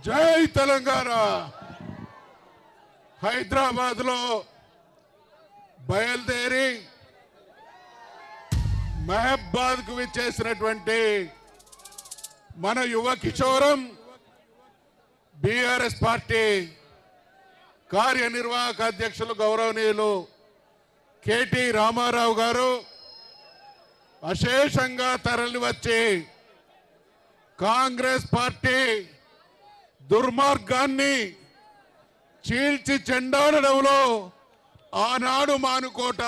జై తెలంగాణ. హైదరాబాద్ లో బయలుదేరి మహబాద్ కు విచ్చేసినటువంటి మన యువ కిషోరం బీఆర్ఎస్ పార్టీ కార్యనిర్వాహక అధ్యక్షులు గౌరవనీయులు కేటీ రామారావు గారు అశేషంగా తరలివచ్చి కాంగ్రెస్ పార్టీ దుర్మార్గాన్ని చీల్చి చెండాడడంలో ఆనాడు మానుకోట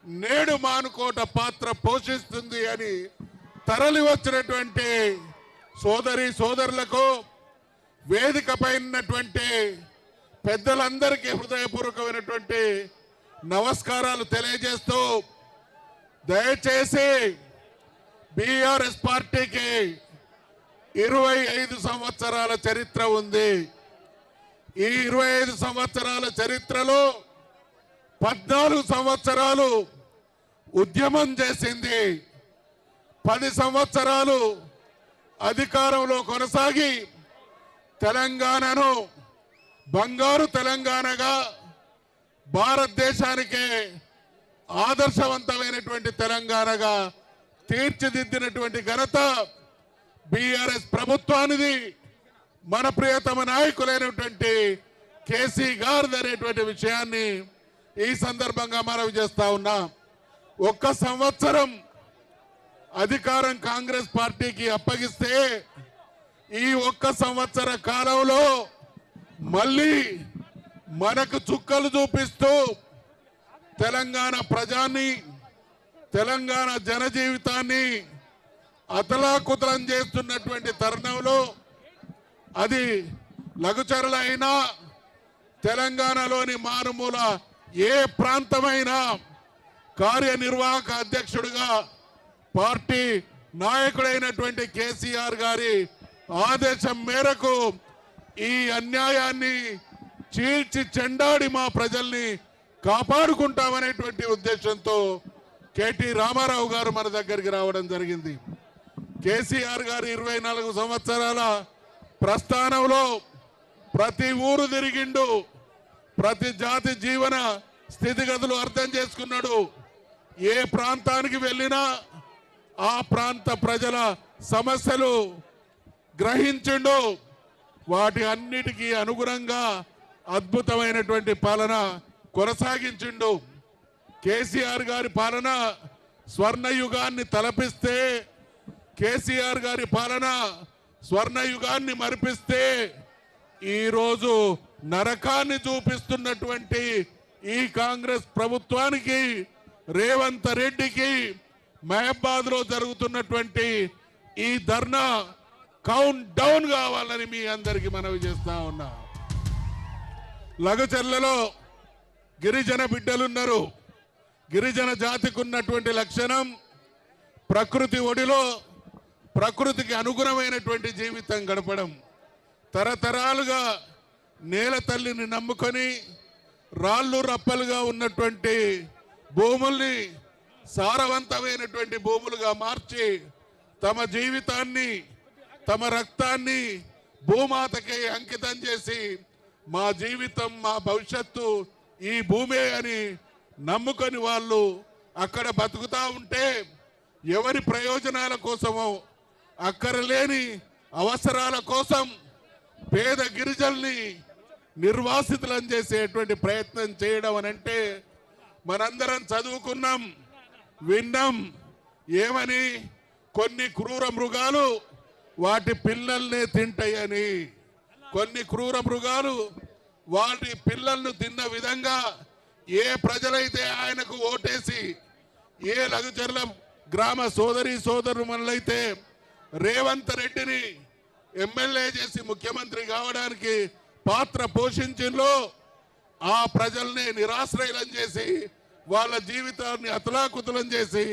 నేడు మానుకోట పాత్ర పోషిస్తుంది అని తరలి వచ్చినటువంటి సోదరి సోదరులకు వేదికపై ఉన్నటువంటి పెద్దలందరికీ హృదయపూర్వకమైనటువంటి నమస్కారాలు తెలియజేస్తూ దయచేసి బీఆర్ఎస్ పార్టీకి 25 సంవత్సరాల చరిత్ర ఉంది. ఈ 25 సంవత్సరాల చరిత్రలో 14 సంవత్సరాలు ఉద్యమం చేసింది, 10 సంవత్సరాలు అధికారంలో కొనసాగి తెలంగాణను బంగారు తెలంగాణగా భారతదేశానికే ఆదర్శవంతమైనటువంటి తెలంగాణగా తీర్చిదిద్దినటువంటి ఘనత బీఆర్ఎస్ ప్రభుత్వానిది. మన ప్రియతమ నాయకులైనటువంటి కేసీ గారిది అనేటువంటి విషయాన్ని ఈ సందర్భంగా మనవి చేస్తా ఉన్నా. 1 సంవత్సరం అధికారం కాంగ్రెస్ పార్టీకి అప్పగిస్తే ఈ 1 సంవత్సర కాలంలో మళ్ళీ మనకు చుక్కలు చూపిస్తూ తెలంగాణ ప్రజాన్ని తెలంగాణ జనజీవితాన్ని అతలాకుతలం చేస్తున్నటువంటి తరుణంలో అది లఘుచరుల అయినా తెలంగాణలోని మారుమూల ఏ ప్రాంతమైనా కార్యనిర్వాహక అధ్యక్షుడిగా పార్టీ నాయకుడైనటువంటి కేసీఆర్ గారి ఆదేశం మేరకు ఈ అన్యాయాన్ని చీల్చి చెండాడి మా ప్రజల్ని కాపాడుకుంటామనేటువంటి ఉద్దేశంతో కేటీ రామారావు గారు మన దగ్గరికి రావడం జరిగింది. కేసీఆర్ గారు 24 సంవత్సరాల ప్రస్థానంలో ప్రతి ఊరు తిరిగిండు, ప్రతి జాతి జీవన స్థితిగతులు అర్థం చేసుకున్నాడు. ఏ ప్రాంతానికి వెళ్ళినా ఆ ప్రాంత ప్రజల సమస్యలు గ్రహించిండు, వాటి అన్నిటికీ అనుగుణంగా అద్భుతమైనటువంటి పాలన కొనసాగించిండు. కేసీఆర్ గారి పాలన స్వర్ణయుగాన్ని తలపిస్తే, కేసీఆర్ గారి పాలన స్వర్ణయుగాన్ని మరిపిస్తే ఈరోజు నరకాన్ని చూపిస్తున్నటువంటి ఈ కాంగ్రెస్ ప్రభుత్వానికి, రేవంత్ రెడ్డికి మహబాద్ లో జరుగుతున్నటువంటి ఈ ధర్నా కౌంట్ డౌన్ కావాలని మీ అందరికీ మనవి చేస్తా ఉన్నా. లఘుచర్లలో గిరిజన బిడ్డలున్నారు. గిరిజన జాతికి ఉన్నటువంటి లక్షణం ప్రకృతి ఒడిలో ప్రకృతికి అనుగుణమైనటువంటి జీవితం గడపడం. తరతరాలుగా నేల తల్లిని నమ్ముకొని రాళ్ళు రప్పలుగా ఉన్నటువంటి భూముల్ని సారవంతమైనటువంటి భూములుగా మార్చి తమ జీవితాన్ని తమ రక్తాన్ని భూమాతకి అంకితం చేసి మా జీవితం మా భవిష్యత్తు ఈ భూమే అని నమ్ముకొని వాళ్ళు అక్కడ బతుకుతా ఉంటే ఎవరి ప్రయోజనాల కోసమో అక్కరలేని అవసరాల కోసం పేద గిరిజల్ని నిర్వాసితులను చేసేటువంటి ప్రయత్నం చేయడం అనంటే మనందరం చదువుకున్నాం, విన్నాం. ఏమని? కొన్ని క్రూర మృగాలు వాటి పిల్లల్నే తింటాయని. కొన్ని క్రూర మృగాలు వాటి పిల్లలను తిన్న విధంగా ఏ ప్రజలైతే ఆయనకు ఓటేసి, ఏ లఘుచర్ల గ్రామ సోదరి సోదరులైతే రేవంత్ రెడ్డిని ఎమ్మెల్యే చేసి ముఖ్యమంత్రి కావడానికి పాత్ర పోషించిందో ఆ ప్రజల్ని నిరాశ్రయం చేసి వాళ్ళ జీవితాన్ని అతలాకుతలం చేసి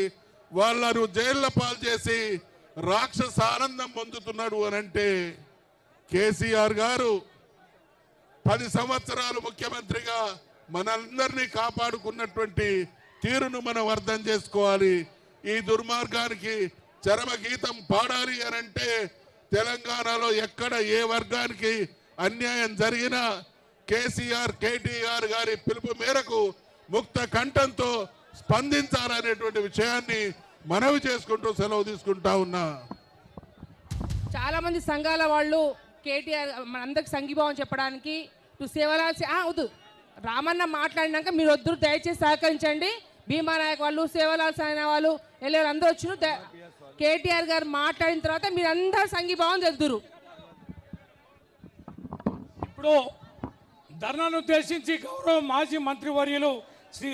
వాళ్ళను జైళ్ల పాలు చేసి రాక్షస ఆనందం పొందుతున్నాడు అనంటే కేసీఆర్ గారు 10 సంవత్సరాలు ముఖ్యమంత్రిగా మనందరినీ కాపాడుకున్నటువంటి తీరును మనం అర్థం చేసుకోవాలి. ఈ దుర్మార్గానికి చరమ గీతం పాడాలి అనంటే తెలంగాణలో ఎక్కడ ఏ వర్గానికి అన్యాయం జరిగినా కేసీఆర్ కేటీఆర్ గారి పిలుపు మేరకు ముక్త కంఠంతో స్పందించాలనేటువంటి విషయాన్ని మనవి చేసుకుంటూ సెలవు తీసుకుంటా ఉన్నా. చాలా మంది సంఘాల వాళ్ళు కేటీఆర్ మనందరికి సంఘీభావం చెప్పడానికి సేవలాల్సి వద్దు రామన్న మాట్లాడినాక మీరు వద్దు దయచేసి సహకరించండి. భీమానాయక్ వాళ్ళు సేవలాల్ సాయన వాళ్ళు వెళ్ళేవాళ్ళు అందరూ వచ్చిన కేటీఆర్ గారు మాట్లాడిన తర్వాత మీరు అందరూ సంఘీభావం తెలుదురు. ఇప్పుడు ధర్నాను ఉద్దేశించి గౌరవ మాజీ మంత్రివర్యులు